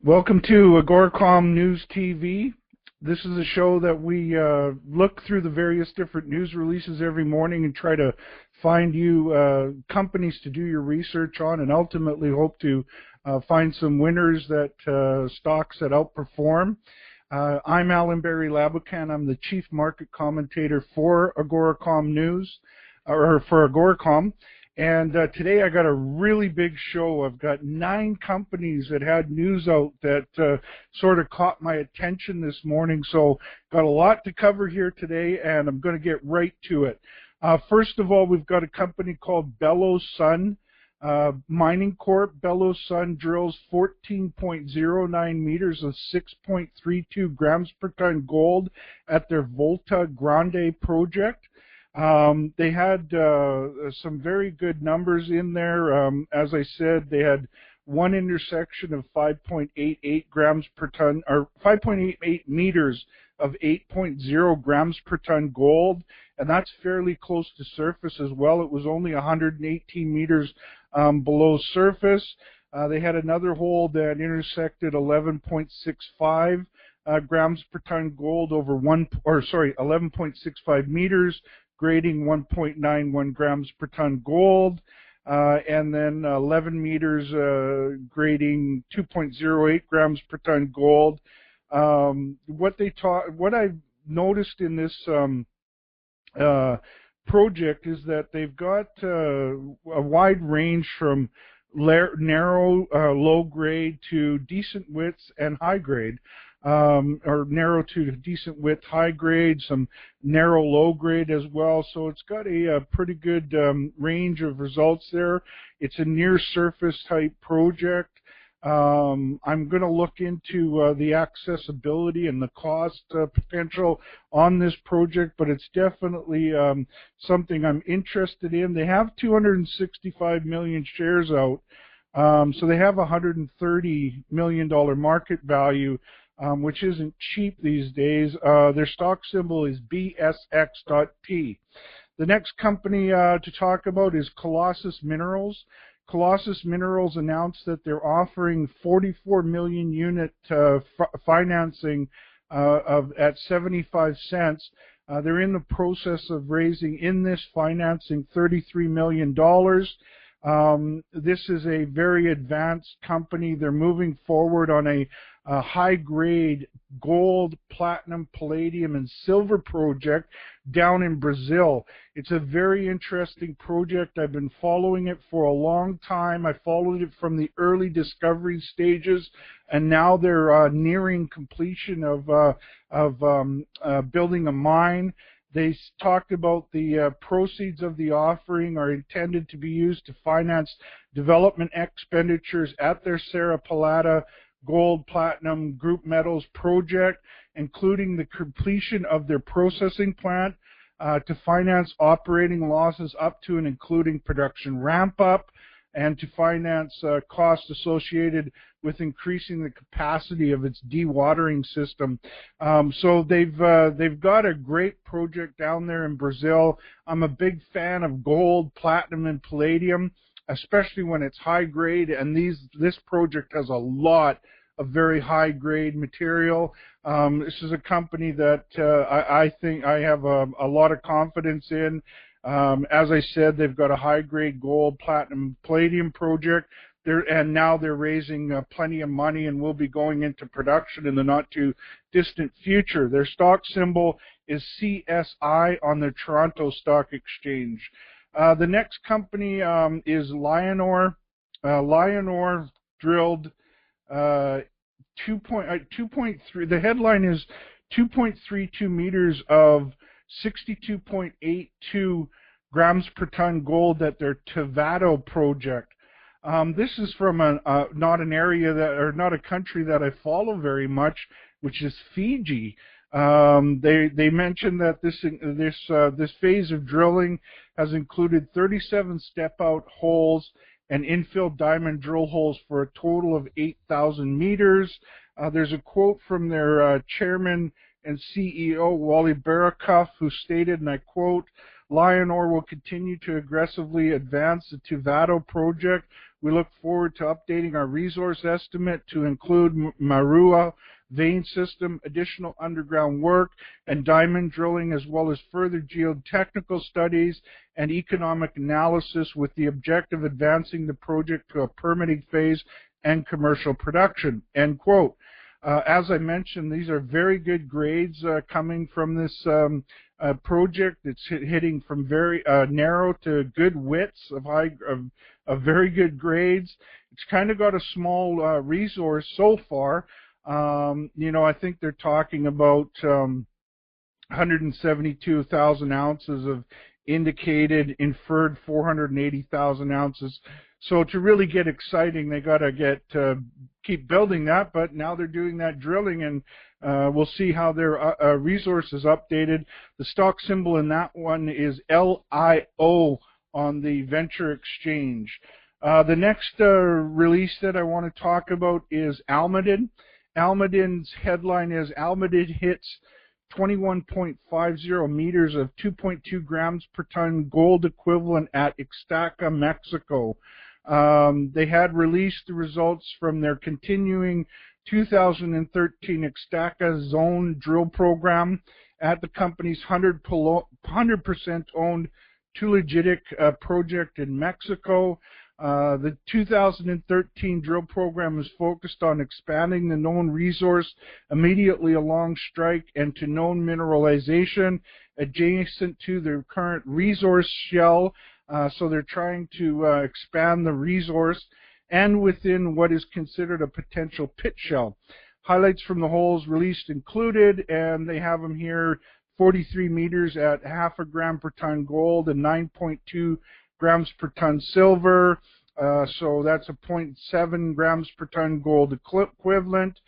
Welcome to AGORACOM News TV. This is a show that we look through the various different news releases every morning and try to find you companies to do your research on, and ultimately hope to find some winners that stocks that outperform. I'm Alan Barry Labucan. I'm the Chief Market Commentator for AGORACOM News, or for AGORACOM. And today I got a really big show. I've got 9 companies that had news out that sort of caught my attention this morning. So got a lot to cover here today, and I'm going to get right to it. First of all, we've got a company called Belo Sun Mining Corp. Belo Sun drills 14.09 meters of 6.32 grams per ton gold at their Volta Grande project. They had some very good numbers in there. As I said, they had one intersection of 5.88 grams per ton, or 5.88 meters of 8.0 grams per ton gold, and that's fairly close to surface as well. It was only 118 meters below surface. They had another hole that intersected 11.65 grams per ton gold over 11.65 meters, grading 1.91 grams per ton gold, and then 11 meters grading 2.08 grams per ton gold. What I've noticed in this project is that they've got a wide range from narrow, low grade to decent widths and high grade. Or narrow to decent width, high grade, some narrow, low grade as well. So it's got a pretty good range of results there. It's a near surface type project. I'm going to look into the accessibility and the cost potential on this project, but it's definitely something I'm interested in. They have 265 million shares out, so they have $130 million market value, which isn't cheap these days. Their stock symbol is BSX.T. The next company to talk about is Colossus Minerals. Colossus Minerals announced that they're offering 44 million unit financing at 75 cents. They're in the process of raising in this financing $33 million. This is a very advanced company. They're moving forward on a high-grade gold, platinum, palladium, and silver project down in Brazil. It's a very interesting project. I've been following it for a long time. I followed it from the early discovery stages, and now they're nearing completion of building a mine. They talked about the proceeds of the offering are intended to be used to finance development expenditures at their Serra Pelada gold, platinum, group metals project, including the completion of their processing plant, to finance operating losses up to and including production ramp-up, and to finance costs associated with increasing the capacity of its dewatering system. So they've got a great project down there in Brazil. I'm a big fan of gold, platinum, and palladium, especially when it's high grade, and this project has a lot of very high grade material. This is a company that I think I have a lot of confidence in. As I said, they've got a high-grade gold, platinum, palladium project, and now they're raising plenty of money and will be going into production in the not-too-distant future. Their stock symbol is CSI on the Toronto Stock Exchange. The next company is Lionor. Lionor drilled 2.3. The headline is 2.32 meters of 62.82 grams per ton gold at their Tavado project. This is from not an area that, or not a country that I follow very much, which is Fiji. They mentioned that this phase of drilling has included 37 step-out holes and infill diamond drill holes for a total of 8,000 meters. There's a quote from their chairman and CEO, Wally Barakoff, who stated, and I quote, "Lionor will continue to aggressively advance the Tavado project We look forward to updating our resource estimate to include Marua vein system, additional underground work, and diamond drilling, as well as further geotechnical studies and economic analysis with the objective of advancing the project to a permitting phase and commercial production, end quote. As I mentioned, these are very good grades coming from this project. It's hitting from very narrow to good widths of very good grades. It's kind of got a small resource so far. You know, I think they're talking about 172,000 ounces of indicated, inferred 480,000 ounces. So to really get exciting, they got to keep building that, but now they're doing that drilling, and we'll see how their resource is updated. The stock symbol in that one is LIO on the Venture Exchange. The next release that I want to talk about is Almaden. Almaden's headline is Almaden hits 21.50 meters of 2.2 grams per ton gold equivalent at Ixtaca, Mexico. They had released the results from their continuing 2013 Ixtaca zone drill program at the company's 100% owned Tulajitic project in Mexico. The 2013 drill program is focused on expanding the known resource immediately along strike and to known mineralization adjacent to the current resource shell. So they're trying to expand the resource and within what is considered a potential pit shell. Highlights from the holes released included, and they have them here, 43 meters at half a gram per ton gold and 9.2 grams per ton silver. So that's a 0.7 grams per ton gold equivalent.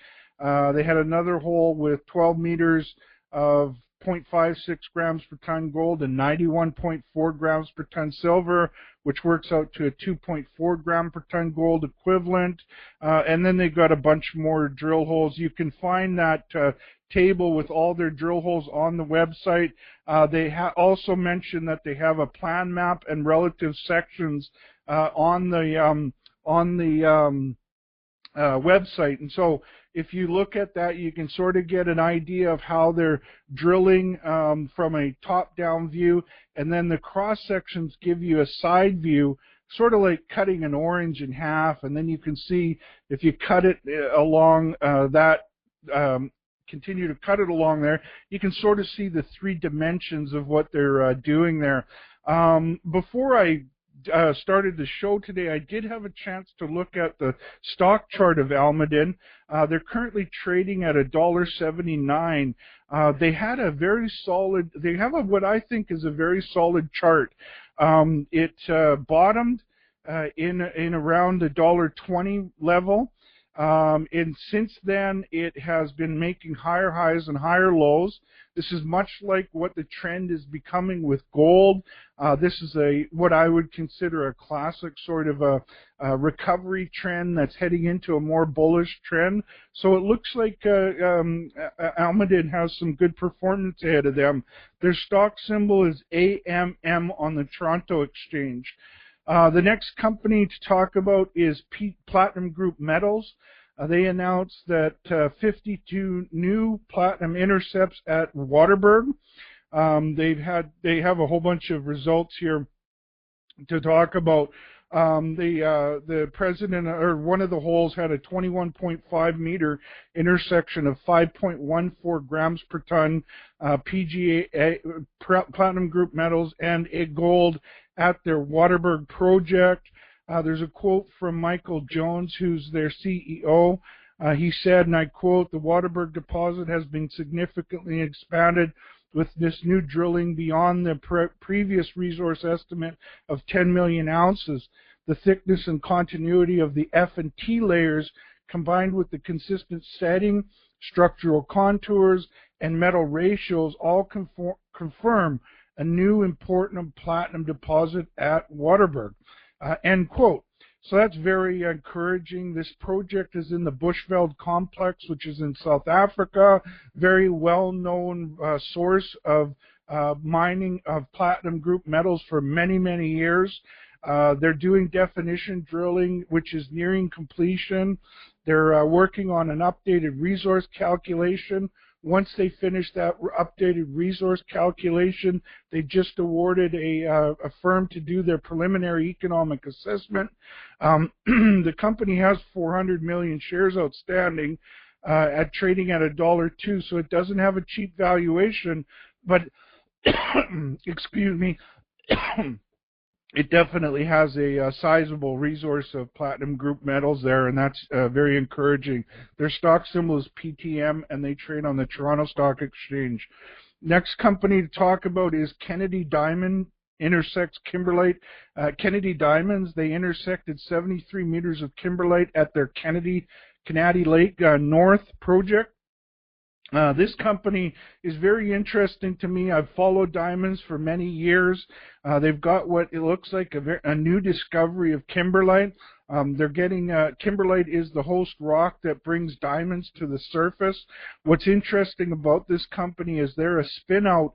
They had another hole with 12 meters of 0.56 grams per ton gold and 91.4 grams per ton silver, which works out to a 2.4 gram per ton gold equivalent. And then they've got a bunch more drill holes. You can find that table with all their drill holes on the website. They also mentioned that they have a plan map and relative sections on the website. And so if you look at that, you can sort of get an idea of how they're drilling from a top-down view, and then the cross sections give you a side view, sort of like cutting an orange in half, and then you can see if you cut it along continue to cut it along there, you can sort of see the three dimensions of what they're doing there. Before I started the show today, I did have a chance to look at the stock chart of Almaden. They're currently trading at $1.79. They had a very solid, they have what I think is a very solid chart. It bottomed in around the $1.20 level. And since then, it has been making higher highs and higher lows. This is much like what the trend is becoming with gold. This is what I would consider a classic sort of a recovery trend that's heading into a more bullish trend. So it looks like Almaden has some good performance ahead of them. Their stock symbol is AMM on the Toronto Exchange. The next company to talk about is Platinum Group Metals. They announced that 52 new platinum intercepts at Waterberg. They have a whole bunch of results here to talk about. The president, or one of the holes, had a 21.5 meter intersection of 5.14 grams per ton PGA, Platinum Group Metals, and a gold at their Waterberg project. There's a quote from Michael Jones, who's their CEO. He said, and I quote, "The Waterberg deposit has been significantly expanded with this new drilling beyond the previous resource estimate of 10 million ounces. The thickness and continuity of the F and T layers, combined with the consistent setting, structural contours, and metal ratios, all confirm a new important platinum deposit at Waterberg." End quote. So that's very encouraging. This project is in the Bushveld complex, which is in South Africa. Very well-known source of mining of platinum group metals for many, many years. They're doing definition drilling, which is nearing completion. They're working on an updated resource calculation. Once they finish that updated resource calculation, they just awarded a firm to do their preliminary economic assessment. The company has 400 million shares outstanding at trading at $1.02, so it doesn't have a cheap valuation, but excuse me, it definitely has a sizable resource of platinum group metals there, and that's very encouraging. Their stock symbol is PTM, and they trade on the Toronto Stock Exchange. Next company to talk about is Kennady Diamond intersects kimberlite. Kennady Diamonds, they intersected 73 meters of kimberlite at their Kennady Lake North project. This company is very interesting to me. I've followed diamonds for many years. They've got what it looks like a new discovery of kimberlite. They're getting kimberlite is the host rock that brings diamonds to the surface. What's interesting about this company is they're a spin-out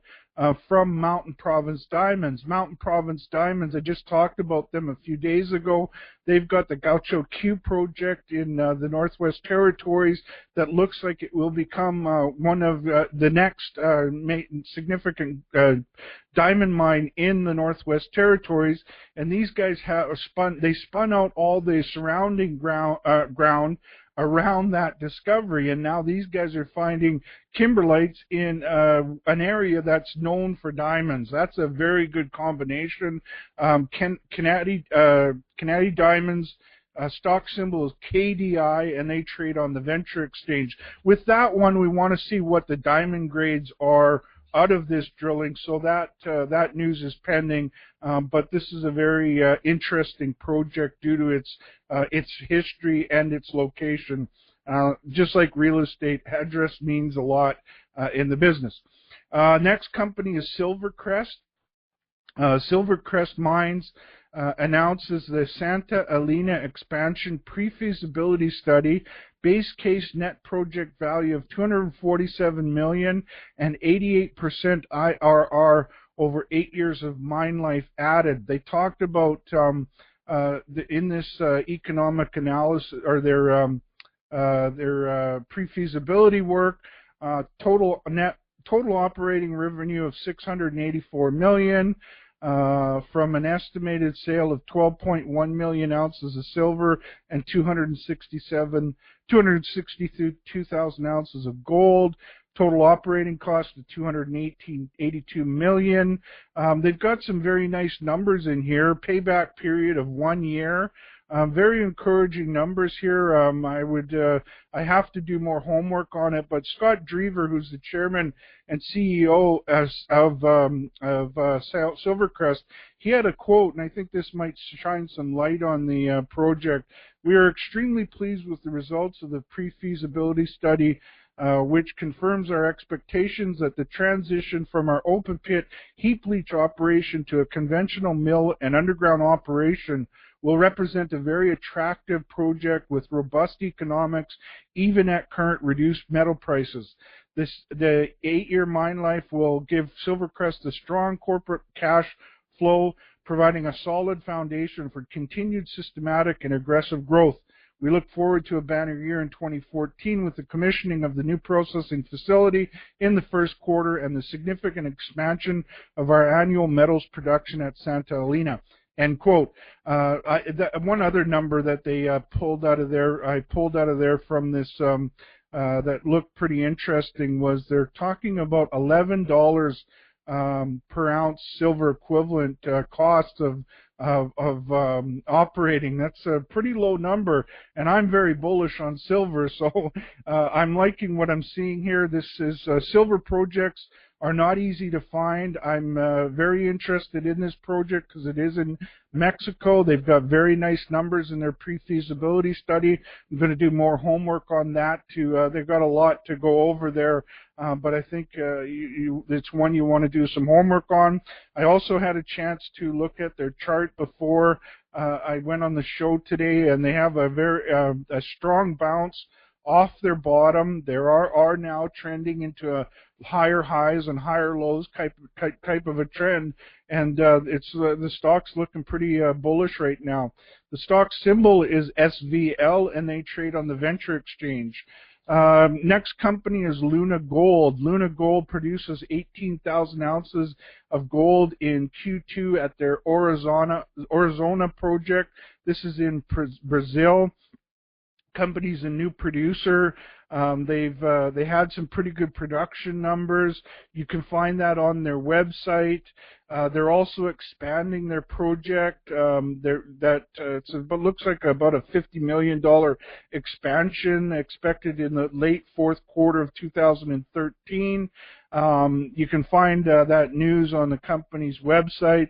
from Mountain Province Diamonds. Mountain Province Diamonds, I just talked about them a few days ago. They've got the Gaucho Q project in the Northwest Territories that looks like it will become one of the next significant diamond mine in the Northwest Territories. And these guys spun out all the surrounding ground around that discovery, and now these guys are finding kimberlites in an area that's known for diamonds. That's a very good combination. Kennady Diamonds stock symbol is KDI, and they trade on the Venture Exchange. With that one, we want to see what the diamond grades are out of this drilling, so that news is pending. But this is a very interesting project due to its history and its location. Just like real estate, address means a lot in the business. Next company is Silvercrest. Silvercrest Mines announces the Santa Elena expansion pre-feasibility study. Base case net project value of $247 million and 88% IRR over 8 years of mine life added. They talked about in this economic analysis, or their pre-feasibility work, total operating revenue of $684 million. From an estimated sale of 12.1 million ounces of silver and 262,000 ounces of gold. Total operating cost of $282 million. They've got some very nice numbers in here. Payback period of 1 year. Very encouraging numbers here. I have to do more homework on it, but Scott Drever, who's the chairman and CEO of Silvercrest, he had a quote, and I think this might shine some light on the project. We are extremely pleased with the results of the pre-feasibility study, which confirms our expectations that the transition from our open pit heap leach operation to a conventional mill and underground operation will represent a very attractive project with robust economics, even at current reduced metal prices. The 8-year mine life will give Silvercrest a strong corporate cash flow, providing a solid foundation for continued systematic and aggressive growth. We look forward to a banner year in 2014 with the commissioning of the new processing facility in the first quarter and the significant expansion of our annual metals production at Santa Elena. End quote. One other number that they pulled out of there from this that looked pretty interesting was they're talking about $11 per ounce silver equivalent cost of operating. That's a pretty low number, and I'm very bullish on silver, so I'm liking what I'm seeing here. This is silver projects are not easy to find. I'm very interested in this project because it is in Mexico. They've got very nice numbers in their pre-feasibility study. I'm going to do more homework on that too. They've got a lot to go over there, but I think it's one you want to do some homework on. I also had a chance to look at their chart before I went on the show today, and they have a very a strong bounce off their bottom. They are now trending into a higher highs and higher lows type of a trend, and the stock's looking pretty bullish right now. The stock symbol is SVL, and they trade on the Venture Exchange. Next company is Luna Gold. Luna Gold produces 18,000 ounces of gold in Q2 at their Aurizona project. This is in Brazil. Company's a new producer. They had some pretty good production numbers. You can find that on their website. They're also expanding their project. Looks like about a $50 million expansion expected in the late fourth quarter of 2013. You can find that news on the company's website.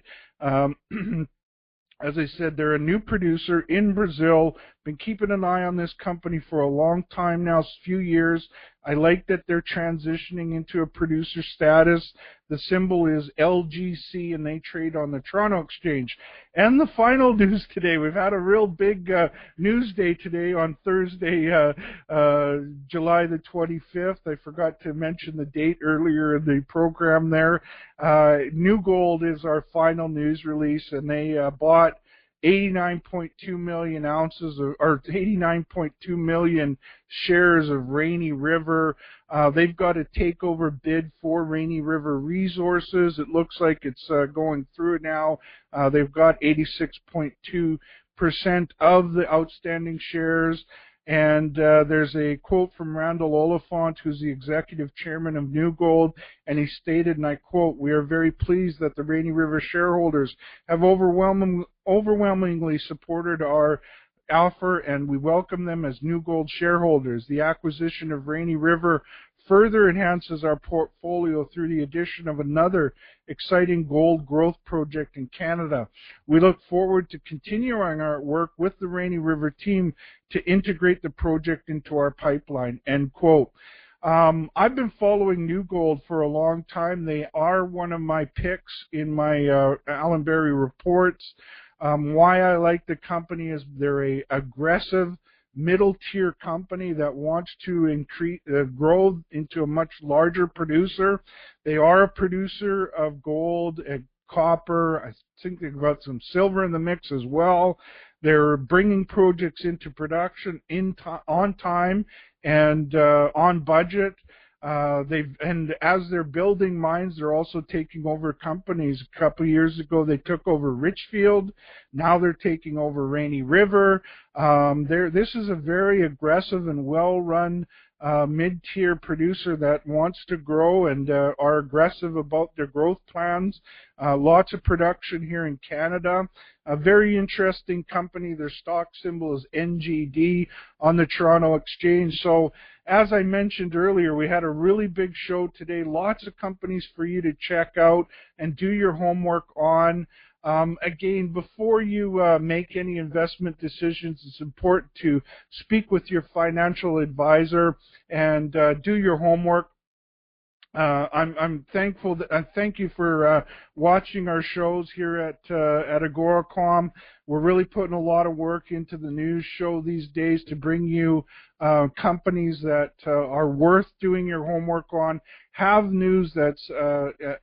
As I said, they're a new producer in Brazil. Been keeping an eye on this company for a long time now, a few years. I like that they're transitioning into a producer status. The symbol is LGC, and they trade on the Toronto Exchange. And the final news today, we've had a real big news day today on Thursday, July the 25th. I forgot to mention the date earlier in the program there. New Gold is our final news release, and they bought 89.2 million ounces or 89.2 million shares of Rainy River. They've got a takeover bid for Rainy River Resources. It looks like it's going through now. They've got 86.2% of the outstanding shares. And there's a quote from Randall Oliphant, who's the executive chairman of New Gold, and he stated, and I quote, "We are very pleased that the Rainy River shareholders have overwhelmingly supported our offer, and we welcome them as New Gold shareholders. The acquisition of Rainy River further enhances our portfolio through the addition of another exciting gold growth project in Canada. We look forward to continuing our work with the Rainy River team to integrate the project into our pipeline," end quote. I've been following New Gold for a long time. They are one of my picks in my Allen Berry reports. Why I like the company is they're a aggressive middle-tier company that wants to increase, grow into a much larger producer. They are a producer of gold and copper. I think they've got some silver in the mix as well. They're bringing projects into production on time and on budget. And as they're building mines, they're also taking over companies. A couple of years ago, they took over Richfield. Now they're taking over Rainy River. This is a very aggressive and well-run mid-tier producer that wants to grow and are aggressive about their growth plans. Lots of production here in Canada. A very interesting company. Their stock symbol is NGD on the Toronto Exchange. So as I mentioned earlier, we had a really big show today. Lots of companies for you to check out and do your homework on. Again, before you make any investment decisions, it's important to speak with your financial advisor and do your homework. I'm thankful that thank you for watching our shows here at AGORACOM. We're really putting a lot of work into the news show these days to bring you companies that are worth doing your homework on, have news that's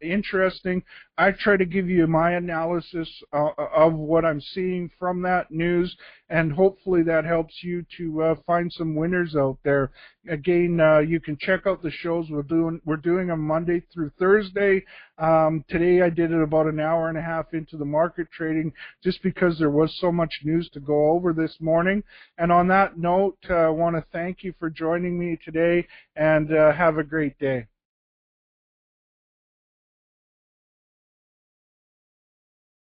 interesting. I try to give you my analysis of what I'm seeing from that news, and hopefully that helps you to find some winners out there. Again, you can check out the shows we're doing on Monday through Thursday. Today I did it about an hour and a half into the market trading just because there was so much news to go over this morning. And on that note, I want to thank you for joining me today, and have a great day.